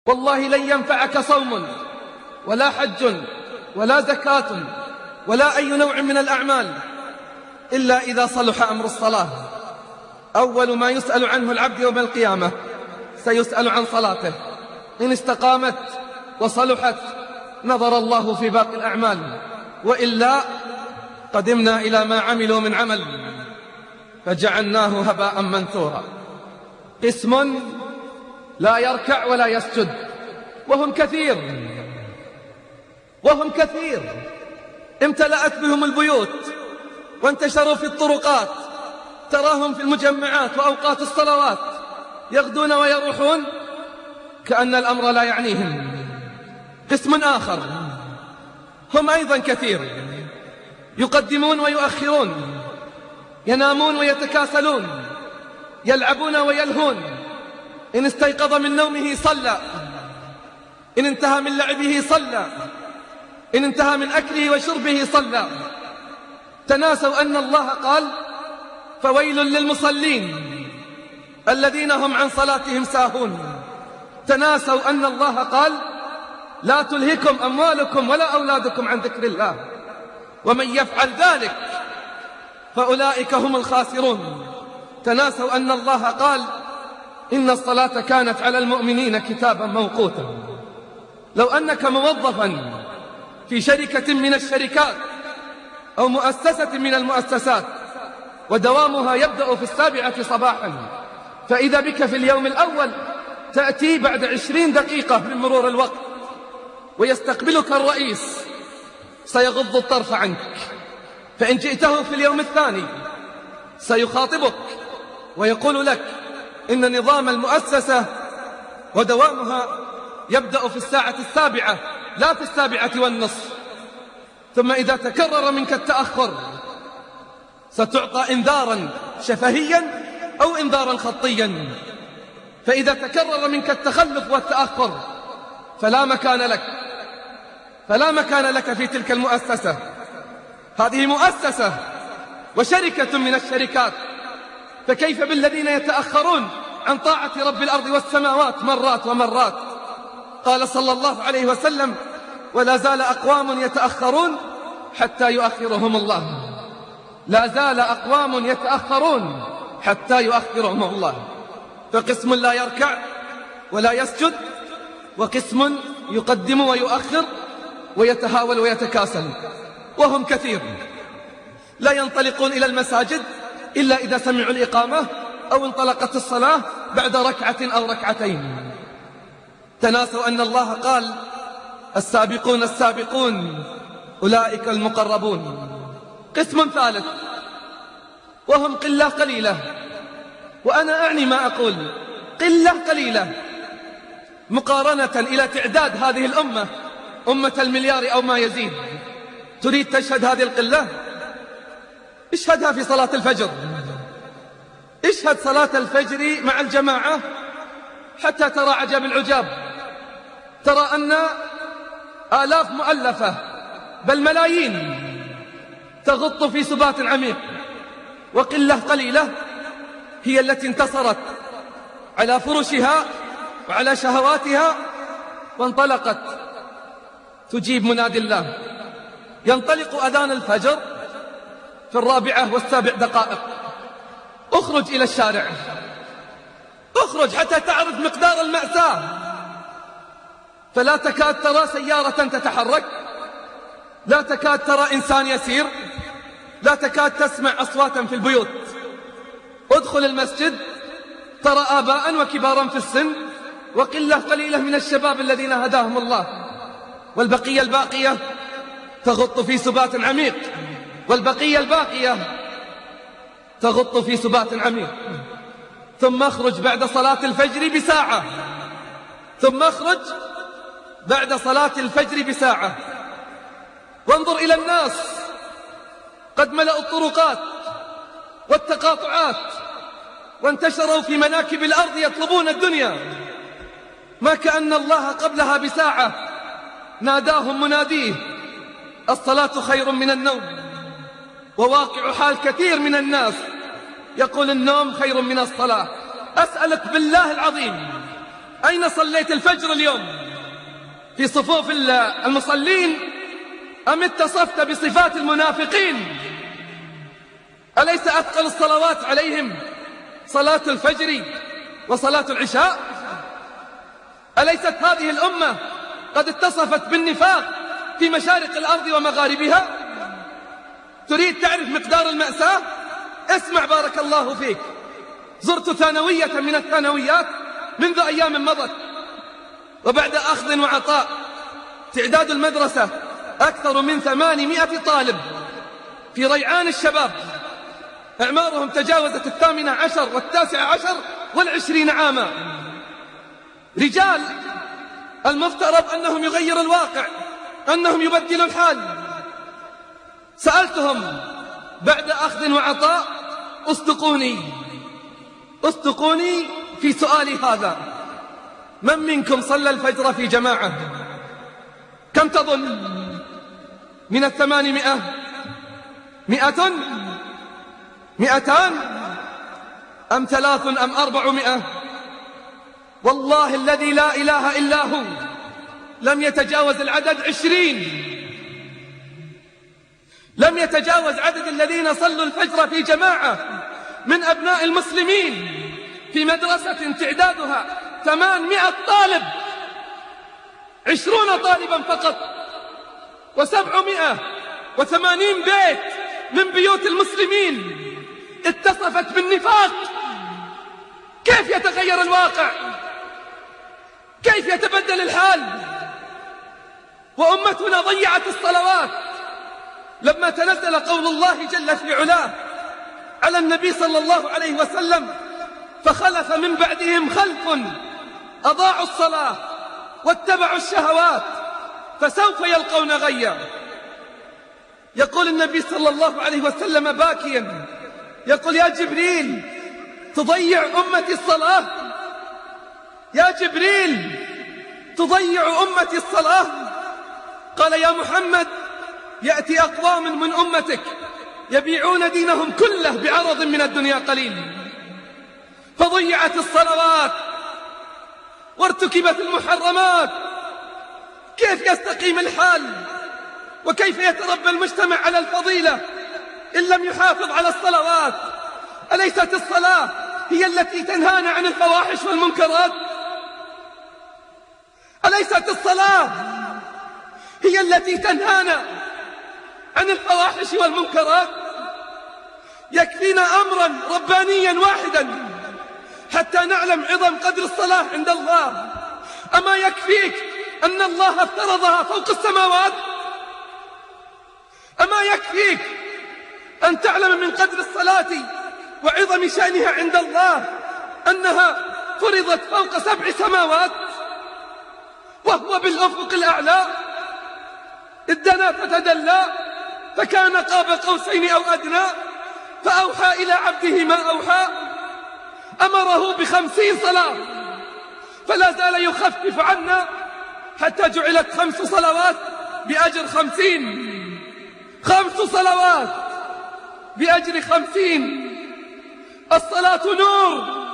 والله لن ينفعك صوم ولا حج ولا زكاة ولا أي نوع من الأعمال إلا إذا صلح أمر الصلاة. أول ما يسأل عنه العبد يوم القيامة سيسأل عن صلاته، إن استقامت وصلحت نظر الله في باقي الأعمال، وإلا قدمنا إلى ما عملوا من عمل فجعلناه هباء منثورا. قسم لا يركع ولا يسجد وهم كثير امتلأت بهم البيوت وانتشروا في الطرقات، تراهم في المجمعات وأوقات الصلوات يغدون ويروحون كأن الأمر لا يعنيهم. قسم آخر هم أيضا كثير، يقدمون ويؤخرون، ينامون ويتكاسلون، يلعبون ويلهون، إن استيقظ من نومه صلى، إن انتهى من لعبه صلى، إن انتهى من أكله وشربه صلى. تناسوا أن الله قال: فويل للمصلين الذين هم عن صلاتهم ساهون. تناسوا أن الله قال: لا تلهكم أموالكم ولا أولادكم عن ذكر الله ومن يفعل ذلك فأولئك هم الخاسرون. تناسوا أن الله قال: إن الصلاة كانت على المؤمنين كتابا موقوتا. لو أنك موظفا في شركة من الشركات أو مؤسسة من المؤسسات ودوامها يبدأ في 7 صباحا، فإذا بك في اليوم الأول تأتي بعد 20 دقيقة من مرور الوقت ويستقبلك الرئيس سيغض الطرف عنك، فإن جئته في اليوم الثاني سيخاطبك ويقول لك إن نظام المؤسسة ودوامها يبدأ في 7 لا في 7:30. ثم إذا تكرر منك التأخر ستعطى إنذارا شفهيا أو إنذارا خطيا. فإذا تكرر منك التخلف والتأخر فلا مكان لك في تلك المؤسسة. هذه مؤسسة وشركة من الشركات، فكيف بالذين يتأخرون عن طاعة رب الأرض والسماوات مرات ومرات؟ قال صلى الله عليه وسلم: ولا زال أقوام يتأخرون حتى يؤخرهم الله. لا زال أقوام يتأخرون حتى يؤخرهم الله. فقسم لا يركع ولا يسجد، وقسم يقدم ويؤخر ويتهاول ويتكاسل، وهم كثير لا ينطلقون إلى المساجد إلا إذا سمعوا الإقامة أو انطلقت الصلاة بعد ركعة أو ركعتين. تناسوا أن الله قال: السابقون السابقون أولئك المقربون. قسم ثالث وهم قلة قليلة، وأنا أعني ما أقول، قلة قليلة مقارنة إلى تعداد هذه الأمة، أمة المليار أو ما يزيد. تريد تشهد هذه القلة؟ اشهدها في صلاة الفجر، اشهد صلاة الفجر مع الجماعة حتى ترى عجب العجاب. ترى أن آلاف مؤلفة بل ملايين تغط في سبات عميق، وقلة قليلة هي التي انتصرت على فرشها وعلى شهواتها وانطلقت تجيب منادي الله. ينطلق أذان الفجر في 7:07. اخرج إلى الشارع، اخرج حتى تعرف مقدار المأساة. فلا تكاد ترى سيارة تتحرك، لا تكاد ترى إنسان يسير، لا تكاد تسمع أصواتا في البيوت. ادخل المسجد ترى آباء وكبارا في السن وقلة قليلة من الشباب الذين هداهم الله، والبقية الباقية تغط في سبات عميق، والبقية الباقية تغط في سبات عميق. ثم اخرج بعد صلاة الفجر بساعة، ثم اخرج بعد صلاة الفجر بساعة وانظر إلى الناس قد ملأوا الطرقات والتقاطعات وانتشروا في مناكب الأرض يطلبون الدنيا، ما كأن الله قبلها بساعة ناداهم مناديه: الصلاة خير من النوم. وواقع حال كثير من الناس يقول النوم خير من الصلاة. أسألك بالله العظيم أين صليت الفجر اليوم؟ في صفوف المصلين أم اتصفت بصفات المنافقين؟ أليس أثقل الصلوات عليهم صلاة الفجر وصلاة العشاء؟ أليست هذه الأمة قد اتصفت بالنفاق في مشارق الأرض ومغاربها؟ تريد تعرف مقدار المأساة؟ اسمع بارك الله فيك. زرت ثانوية من الثانويات منذ أيام مضت، وبعد أخذ وعطاء تعداد المدرسة أكثر من 800 طالب في ريعان الشباب، أعمارهم تجاوزت 18 و19 و20 عاما، رجال المفترض أنهم يغيروا الواقع، أنهم يبدلوا الحال. سألتهم بعد أخذ وعطاء: أصدقوني في سؤالي هذا، من منكم صلى الفجر في جماعة؟ كم تظن؟ من 800 100 200 أم 3 أم 400؟ والله الذي لا إله إلا هو لم يتجاوز العدد 20. لم يتجاوز عدد الذين صلوا الفجر في جماعة من أبناء المسلمين في مدرسة تعدادها 800 طالب، 20 طالبا فقط، و780 بيت من بيوت المسلمين اتصفت بالنفاق. كيف يتغير الواقع؟ كيف يتبدل الحال؟ وأمتنا ضيعت الصلوات. لما تنزل قول الله جل في علاه على النبي صلى الله عليه وسلم: فخلف من بعدهم خلف أضاعوا الصلاة واتبعوا الشهوات فسوف يلقون غيا. يقول النبي صلى الله عليه وسلم باكيا، يقول: يا جبريل تضيع أمتي الصلاة؟ يا جبريل تضيع أمتي الصلاة؟ قال: يا محمد يأتي أقوام من أمتك يبيعون دينهم كله بعرض من الدنيا قليل. فضيعت الصلوات وارتكبت المحرمات. كيف يستقيم الحال وكيف يتربى المجتمع على الفضيلة إن لم يحافظ على الصلوات؟ أليست الصلاة هي التي تنهانا عن الفواحش والمنكرات؟ أليست الصلاة هي التي تنهانا عن الفواحش والمنكرات؟ يكفينا أمرا ربانيا واحدا حتى نعلم عظم قدر الصلاة عند الله. أما يكفيك أن الله افترضها فوق السماوات؟ أما يكفيك أن تعلم من قدر الصلاة وعظم شأنها عند الله أنها فرضت فوق 7 سماوات وهو بالأفق الأعلى؟ إذ دنا فتدلى فكان قاب قوسين أو أدنى فأوحى إلى عبده ما أوحى. أمره ب50 صلاة فلا زال يخفف عنا حتى جعلت 5 صلوات بأجر 50، 5 صلوات بأجر 50. الصلاة نور،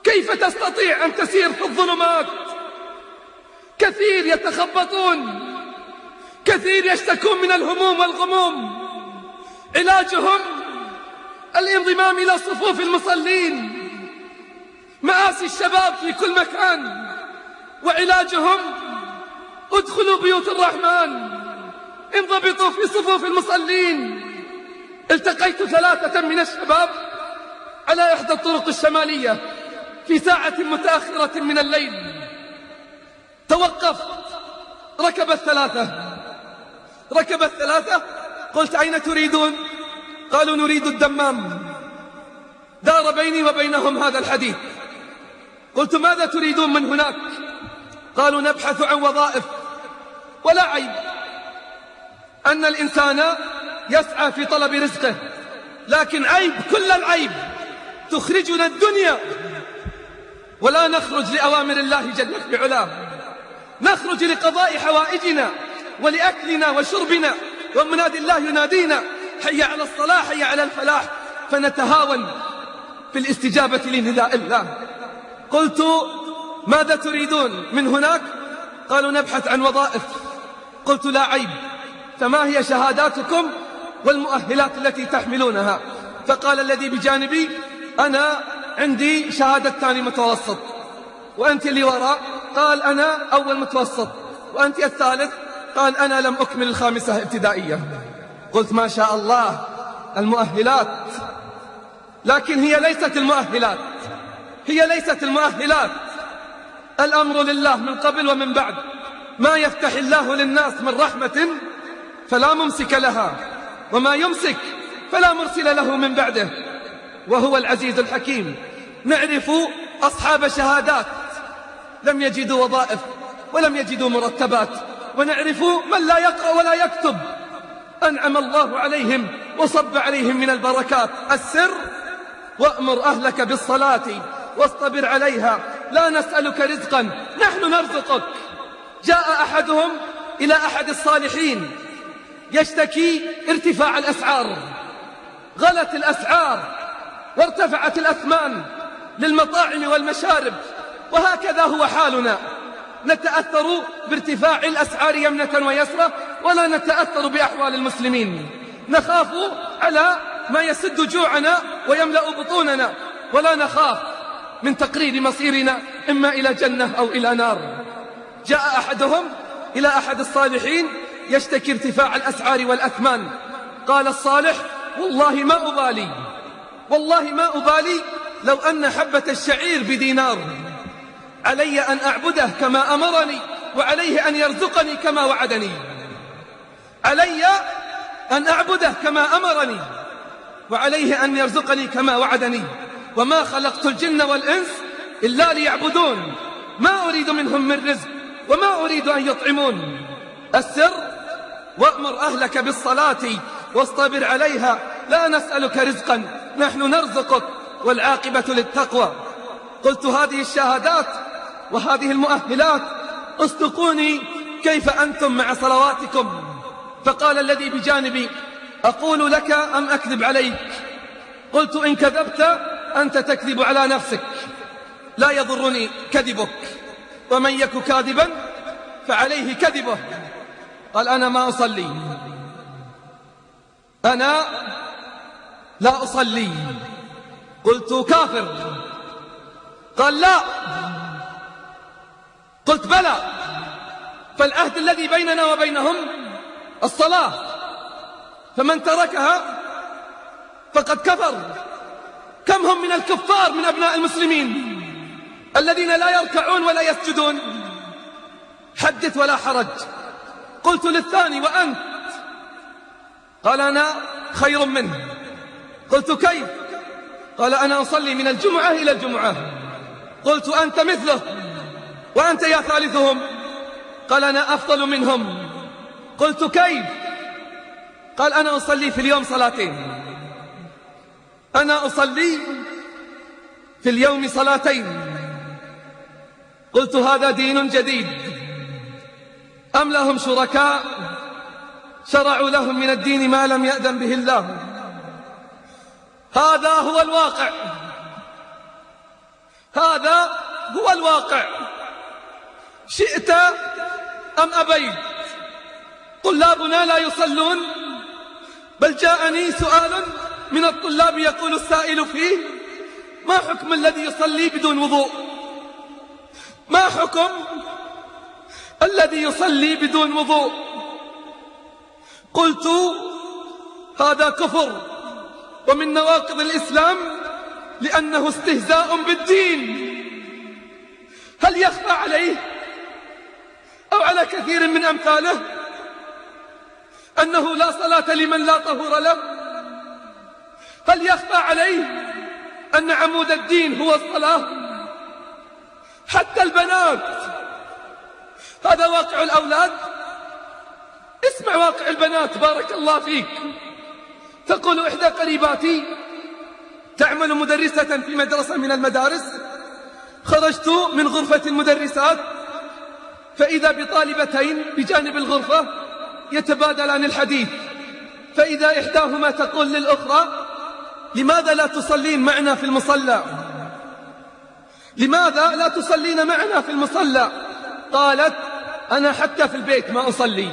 كيف تستطيع أن تسير في الظلمات؟ كثير يتخبطون، كثير يشتكون من الهموم والغموم، علاجهم الانضمام إلى صفوف المصلين. مآسي الشباب في كل مكان، وعلاجهم ادخلوا بيوت الرحمن، انضبطوا في صفوف المصلين. التقيت 3 من الشباب على إحدى الطرق الشمالية في ساعة متأخرة من الليل. توقفت، ركب الثلاثة. قلت: أين تريدون؟ قالوا: نريد الدمام. دار بيني وبينهم هذا الحديث. قلت: ماذا تريدون من هناك؟ قالوا: نبحث عن وظائف. ولا عيب أن الإنسان يسعى في طلب رزقه، لكن عيب، كل العيب تخرجنا الدنيا ولا نخرج لأوامر الله جل في علاه. نخرج لقضاء حوائجنا ولأكلنا وشربنا، ومنادي الله ينادينا: حي على الصلاة، حي على الفلاح، فنتهاون في الاستجابة لنداء الله. قلت: ماذا تريدون من هناك؟ قالوا نبحث عن وظائف. قلت لا عيب، فما هي شهاداتكم والمؤهلات التي تحملونها؟ فقال الذي بجانبي أنا عندي شهادة ثاني متوسط. وأنت اللي وراء؟ قال أنا أول متوسط. وأنت الثالث؟ قال أنا لم أكمل الخامسة ابتدائية. قلت ما شاء الله المؤهلات، لكن هي ليست المؤهلات، هي ليست المؤهلات. الأمر لله من قبل ومن بعد. ما يفتح الله للناس من رحمة فلا ممسك لها، وما يمسك فلا مرسل له من بعده، وهو العزيز الحكيم. نعرف أصحاب شهادات لم يجدوا وظائف ولم يجدوا مرتبات، ونعرف من لا يقرأ ولا يكتب أنعم الله عليهم وصب عليهم من البركات. السر: وأمر أهلك بالصلاة واصطبر عليها لا نسألك رزقا نحن نرزقك. جاء أحدهم إلى أحد الصالحين يشتكي ارتفاع الأسعار، غلت الأسعار وارتفعت الأثمان للمطاعم والمشارب، وهكذا هو حالنا. نتأثر بارتفاع الأسعار يمنة ويسرة ولا نتأثر بأحوال المسلمين. نخاف على ما يسد جوعنا ويملأ بطوننا، ولا نخاف من تقرير مصيرنا إما إلى جنة أو إلى نار. جاء أحدهم إلى أحد الصالحين يشتكي ارتفاع الأسعار والأثمان. قال الصالح: والله ما أبالي، والله ما أبالي لو أن حبة الشعير بدينار، علي أن أعبده كما أمرني، وعليه أن يرزقني كما وعدني. علي أن أعبده كما أمرني، وعليه أن يرزقني كما وعدني. وما خلقت الجن والإنس إلا ليعبدون، ما أريد منهم من رزق وما أريد أن يطعمون. السر: وأمر أهلك بالصلاة واصطبر عليها لا نسألك رزقا نحن نرزقك والعاقبة للتقوى. قلت هذه الشهادات وهذه المؤهلات، اصدقوني كيف أنتم مع صلواتكم؟ فقال الذي بجانبي: أقول لك أم أكذب عليك؟ قلت إن كذبت أنت تكذب على نفسك، لا يضرني كذبك، ومن يك كاذبا فعليه كذبه. قال أنا ما أصلي، أنا لا أصلي. قلت كافر؟ قال لا. قلت بلى، فالعهد الذي بيننا وبينهم الصلاة، فمن تركها فقد كفر. كم هم من الكفار من أبناء المسلمين الذين لا يركعون ولا يسجدون؟ حدث ولا حرج. قلت للثاني: وأنت؟ قال أنا خير منه. قلت كيف؟ قال أنا أصلي من الجمعة إلى الجمعة. قلت أنت مثله؟ وأنت يا ثالثهم؟ قال أنا أفضل منهم. قلت كيف؟ قال أنا أصلي في اليوم صلاتين، أنا أصلي في اليوم صلاتين. قلت هذا دين جديد أم لهم شركاء شرعوا لهم من الدين ما لم يأذن به الله؟ هذا هو الواقع، هذا هو الواقع، شئت أم أبيت. طلابنا لا يصلون، بل جاءني سؤال من الطلاب يقول السائل فيه: ما حكم الذي يصلي بدون وضوء؟ ما حكم الذي يصلي بدون وضوء؟ قلت هذا كفر ومن نواقض الإسلام، لأنه استهزاء بالدين. هل يخفى عليه أو على كثير من أمثاله أنه لا صلاة لمن لا طهور له؟ هل يخفى عليه أن عمود الدين هو الصلاة؟ حتى البنات، هذا واقع الأولاد. اسمع واقع البنات بارك الله فيك. تقول إحدى قريباتي تعمل مدرسة في مدرسة من المدارس: خرجت من غرفة المدرسات فإذا بطالبتين بجانب الغرفة يتبادلان الحديث، فإذا إحداهما تقول للأخرى: لماذا لا تصلين معنا في المصلى؟ لماذا لا تصلين معنا في المصلى؟ قالت: أنا حتى في البيت ما أصلي،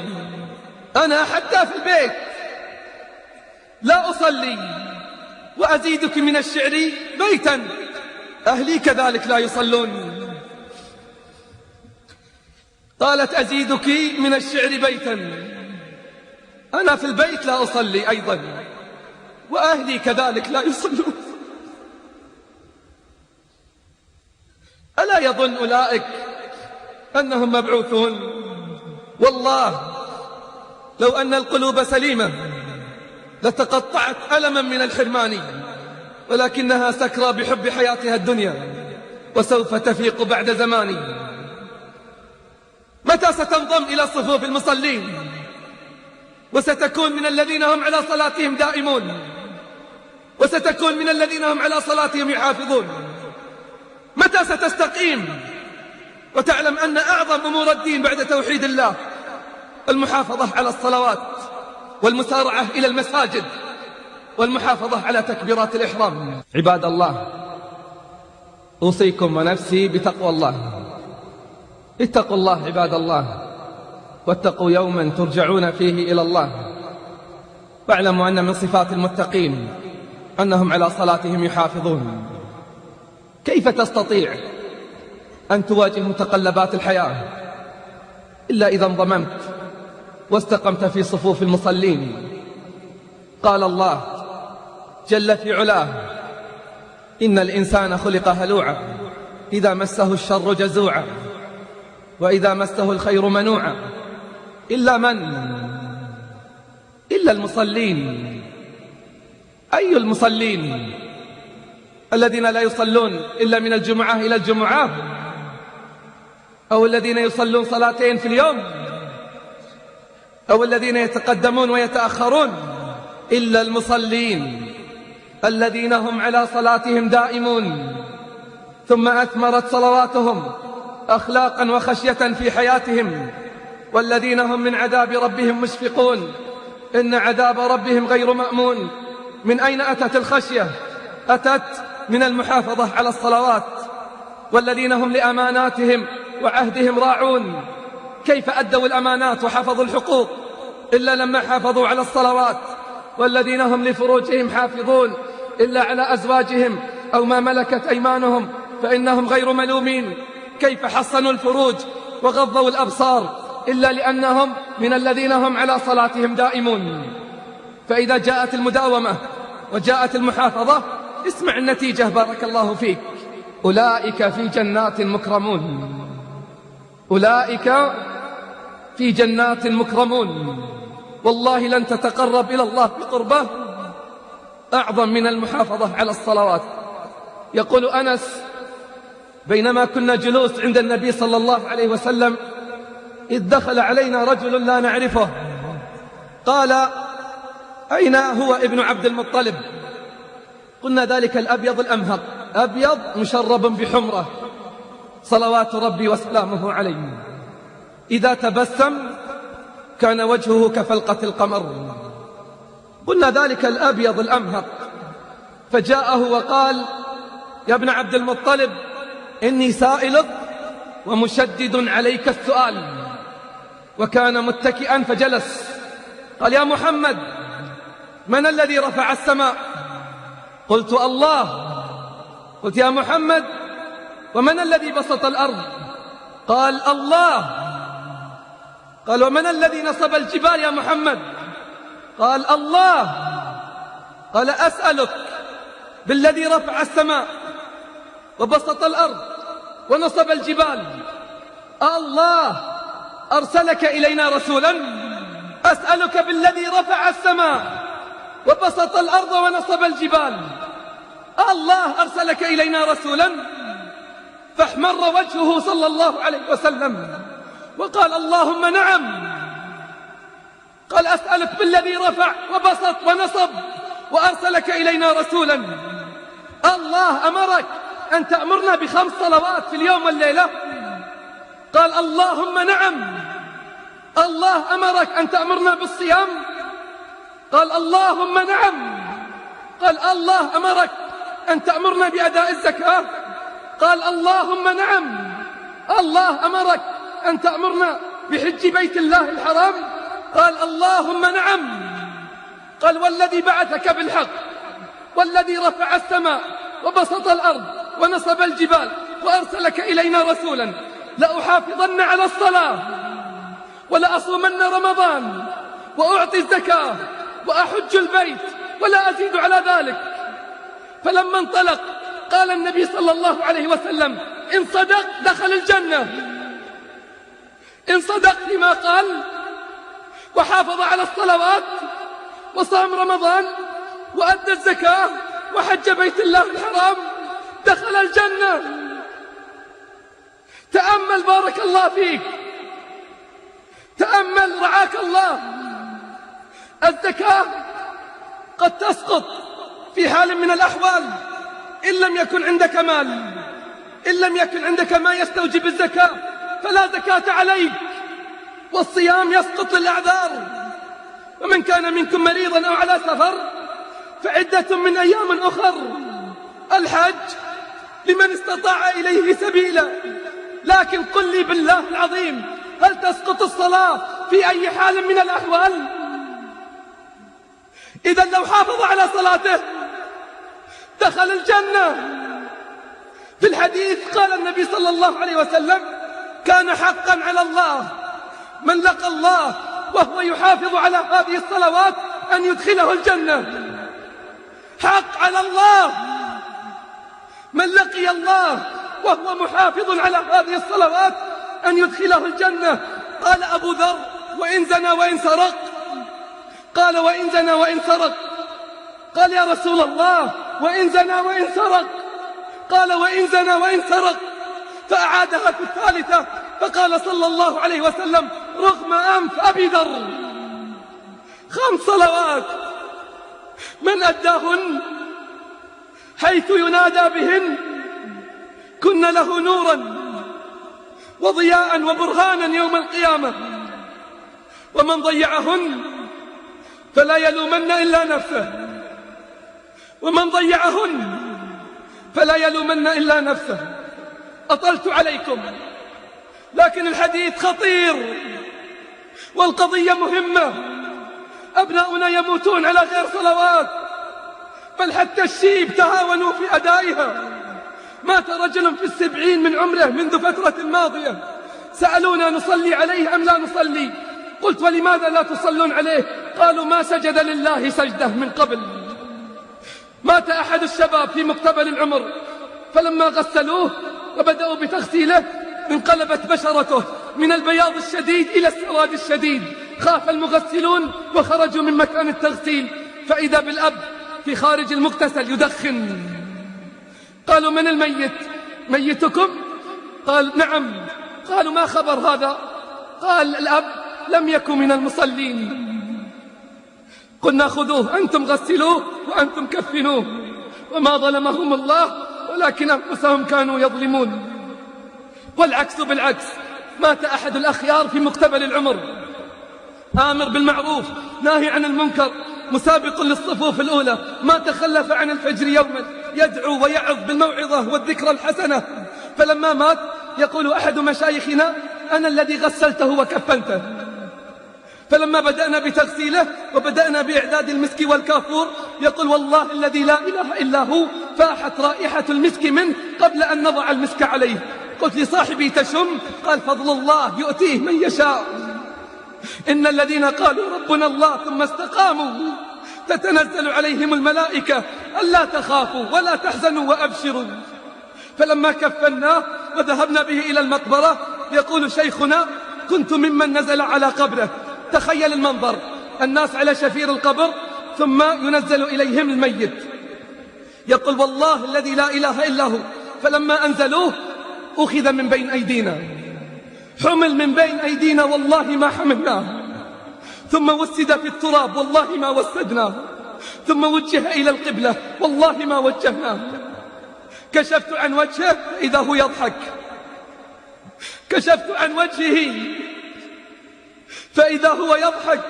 أنا حتى في البيت لا أصلي، وأزيدك من الشعر بيتا، أهلي كذلك لا يصلون. قالت: أزيدك من الشعر بيتا، أنا في البيت لا أصلي أيضا، وأهلي كذلك لا يصلون. ألا يظن أولئك أنهم مبعوثون؟ والله لو أن القلوب سليمة لتقطعت ألما من الحرمان، ولكنها سكرى بحب حياتها الدنيا، وسوف تفيق بعد زمان. متى ستنضم إلى صفوف المصلين وستكون من الذين هم على صلاتهم دائمون، وستكون من الذين هم على صلاتهم يحافظون؟ متى ستستقيم وتعلم أن أعظم أمور الدين بعد توحيد الله المحافظة على الصلوات، والمسارعة إلى المساجد، والمحافظة على تكبيرات الإحرام؟ عباد الله، أوصيكم ونفسي بتقوى الله. اتقوا الله عباد الله، واتقوا يوما ترجعون فيه إلى الله، واعلموا أن من صفات المتقين أنهم على صلاتهم يحافظون. كيف تستطيع أن تواجه متقلبات الحياة إلا إذا انضممت واستقمت في صفوف المصلين؟ قال الله جل في علاه: إن الإنسان خلق هلوعا إذا مسه الشر جزوعا وإذا مسه الخير منوعا إلا المصلين. أي المصلين؟ الذين لا يصلون إلا من الجمعة إلى الجمعة، أو الذين يصلون صلاتين في اليوم، أو الذين يتقدمون ويتأخرون؟ إلا المصلين الذين هم على صلاتهم دائمون، ثم أثمرت صلواتهم أخلاقا وخشية في حياتهم، والذين هم من عذاب ربهم مشفقون. إن عذاب ربهم غير مأمون. من أين أتت الخشية؟ أتت من المحافظة على الصلوات. والذين هم لأماناتهم وعهدهم راعون. كيف أدوا الأمانات وحفظوا الحقوق إلا لما حافظوا على الصلوات؟ والذين هم لفروجهم حافظون إلا على أزواجهم أو ما ملكت أيمانهم فإنهم غير ملومين. كيف حصنوا الفروج وغضوا الأبصار إلا لأنهم من الذين هم على صلاتهم دائمون؟ فإذا جاءت المداومة وجاءت المحافظة، اسمع النتيجة بارك الله فيك: أولئك في جنات مكرمون. أولئك في جنات مكرمون. والله لن تتقرب إلى الله بقربه أعظم من المحافظة على الصلوات. يقول أنس: بينما كنا جلوس عند النبي صلى الله عليه وسلم إذ دخل علينا رجل لا نعرفه، قال: أين هو ابن عبد المطلب؟ قلنا: ذلك الأبيض الأمهق، أبيض مشرب بحمرة صلوات ربي وسلامه عليه، إذا تبسم كان وجهه كفلقة القمر. قلنا: ذلك الأبيض الأمهق. فجاءه وقال: يا ابن عبد المطلب، إني سائلك ومشدد عليك السؤال. وكان متكئا فجلس. قال: يا محمد، من الذي رفع السماء؟ قلت: الله. قلت: يا محمد، ومن الذي بسط الأرض؟ قال: الله. قال: ومن الذي نصب الجبال يا محمد؟ قال: الله. قال: أسألك بالذي رفع السماء وبسط الأرض ونصب الجبال، الله أرسلك إلينا رسولا؟ أسألك بالذي رفع السماء وبسط الأرض ونصب الجبال، الله أرسلك إلينا رسولا؟ فاحمر وجهه صلى الله عليه وسلم وقال: اللهم نعم. قال: أسألك بالذي رفع وبسط ونصب وأرسلك إلينا رسولا، الله أمرك أن تأمرنا ب5 صلوات في اليوم والليلة؟ قال: اللهم نعم. الله أمرك أن تأمرنا بالصيام؟ قال: اللهم نعم. قال: الله أمرك أن تأمرنا بأداء الزكاة؟ قال اللهم نعم، الله أمرك أن تأمرنا بحج بيت الله الحرام؟ قال اللهم نعم. قال والذي بعثك بالحق والذي رفع السماء وبسط الأرض ونصب الجبال وأرسلك إلينا رسولا لأحافظن على الصلاة ولأصومن رمضان وأعطي الزكاة وأحج البيت ولا أزيد على ذلك. فلما انطلق قال النبي صلى الله عليه وسلم إن صدق دخل الجنة، إن صدق فيما قال وحافظ على الصلوات وصام رمضان وأدى الزكاة وحج بيت الله الحرام دخل الجنة. تأمل بارك الله فيك، تأمل رعاك الله. الزكاة قد تسقط في حال من الأحوال إن لم يكن عندك مال، إن لم يكن عندك ما يستوجب الزكاة فلا زكاة عليك. والصيام يسقط للأعذار. ومن كان منكم مريضا أو على سفر فعدة من أيام أخر. الحج لمن استطاع إليه سبيلا. لكن قل لي بالله العظيم، هل تسقط الصلاة في أي حال من الأحوال؟ إذا لو حافظ على صلاته دخل الجنة. في الحديث قال النبي صلى الله عليه وسلم كان حقا على الله من لقى الله وهو يحافظ على هذه الصلوات أن يدخله الجنة. حق على الله من لقي الله وهو محافظ على هذه الصلوات أن يدخله الجنة. قال أبو ذر وإن زنى وإن سرق؟ قال وإن زنى وإن سرق. قال يا رسول الله وإن زنى وإن سرق؟ قال وإن زنى وإن سرق. فأعادها في الثالثة فقال صلى الله عليه وسلم رغم أنف أبي ذر 5 صلوات من أداهن حيث ينادى بهن كن له نورا وضياء وبرهانا يوم القيامة، ومن ضيعهن فلا يلومن إلا نفسه، ومن ضيعهن فلا يلومن إلا نفسه. أطلت عليكم لكن الحديث خطير والقضية مهمة. أبناؤنا يموتون على غير صلوات، بل حتى الشيب تهاونوا في أدائها. مات رجل في 70 من عمره منذ فترة ماضية، سألونا نصلي عليه أم لا نصلي؟ قلت ولماذا لا تصلون عليه؟ قالوا ما سجد لله سجدة من قبل. مات أحد الشباب في مقتبل العمر، فلما غسلوه وبدأوا بتغسيله انقلبت بشرته من البياض الشديد إلى السواد الشديد. خاف المغسلون وخرجوا من مكان التغسيل فإذا بالأب في خارج المغتسل يدخن. قالوا من الميت؟ ميتكم؟ قال نعم. قالوا ما خبر هذا؟ قال الأب لم يكن من المصلين. قلنا خذوه أنتم غسلوه وأنتم كفنوه. وما ظلمهم الله ولكن أنفسهم كانوا يظلمون. والعكس بالعكس، مات أحد الأخيار في مقتبل العمر، آمر بالمعروف ناهي عن المنكر مسابق للصفوف الأولى، ما تخلف عن الفجر يوما يدعو ويعظ بالموعظة والذكرى الحسنة. فلما مات يقول أحد مشايخنا أنا الذي غسلته وكفنته. فلما بدأنا بتغسيله وبدأنا بإعداد المسك والكافور يقول والله الذي لا إله إلا هو فاحت رائحة المسك منه قبل أن نضع المسك عليه. قلت لصاحبي تشم؟ قال فضل الله يؤتيه من يشاء. إن الذين قالوا ربنا الله ثم استقاموا تتنزل عليهم الملائكة ألا تخافوا ولا تحزنوا وأبشروا. فلما كفناه وذهبنا به إلى المقبرة يقول شيخنا كنت ممن نزل على قبره. تخيل المنظر، الناس على شفير القبر ثم ينزل إليهم الميت. يقول والله الذي لا إله إلا هو فلما أنزلوه أخذ من بين أيدينا، حمل من بين أيدينا والله ما حملناه، ثم وسد في التراب والله ما وسدناه، ثم وجه إلى القبلة والله ما وجهناه. كشفت عن وجهه إذا هو يضحك، كشفت عن وجهه فإذا هو يضحك.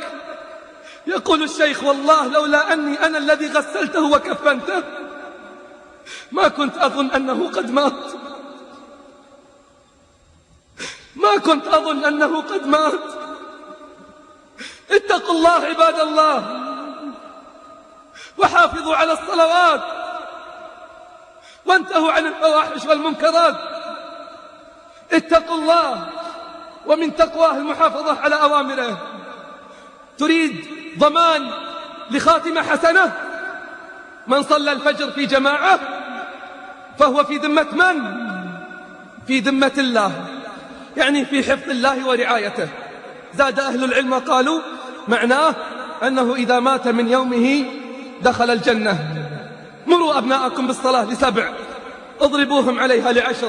يقول الشيخ والله لولا أني أنا الذي غسلته وكفنته ما كنت أظن أنه قد مات. ما كنت أظن أنه قد مات. اتقوا الله عباد الله، وحافظوا على الصلوات، وانتهوا عن الفواحش والمنكرات. اتقوا الله، ومن تقواه المحافظة على أوامره. تريد ضمان لخاتمة حسنة؟ من صلى الفجر في جماعة فهو في ذمة من؟ في ذمة الله، يعني في حفظ الله ورعايته. زاد أهل العلم قالوا معناه أنه إذا مات من يومه دخل الجنة. مروا أبناءكم بالصلاة ل7، اضربوهم عليها ل10.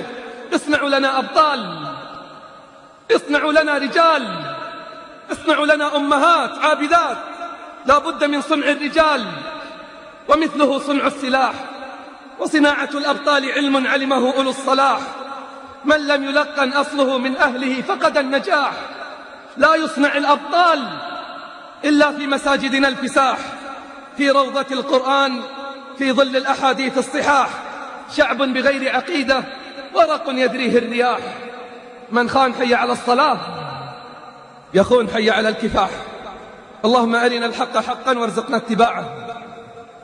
اصنعوا لنا أبطال، اصنعوا لنا رجال، اصنعوا لنا أمهات عابدات. لا بد من صنع الرجال، ومثله صنع السلاح. وصناعة الأبطال علم علمه أولو الصلاح. من لم يلقن أصله من أهله فقد النجاح. لا يصنع الأبطال إلا في مساجدنا الفساح، في روضة القرآن، في ظل الأحاديث الصحاح. شعب بغير عقيدة ورق يدريه الرياح. من خان حي على الصلاة يخون حي على الكفاح. اللهم أرنا الحق حقا وارزقنا اتباعه،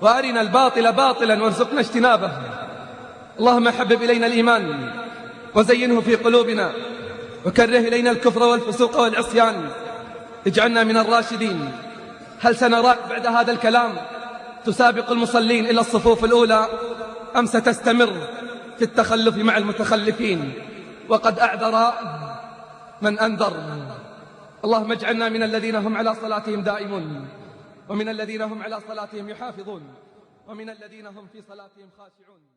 وأرنا الباطل باطلا وارزقنا اجتنابه. اللهم حبب إلينا الإيمان وزينه في قلوبنا، وكره إلينا الكفر والفسوق والعصيان. اجعلنا من الراشدين. هل سنراك بعد هذا الكلام تسابق المصلين إلى الصفوف الأولى، أم ستستمر في التخلف مع المتخلفين؟ وقد أعذر من أنذر. اللهم اجعلنا من الذين هم على صلاتهم دائمون، ومن الذين هم على صلاتهم يحافظون، ومن الذين هم في صلاتهم خاشعون.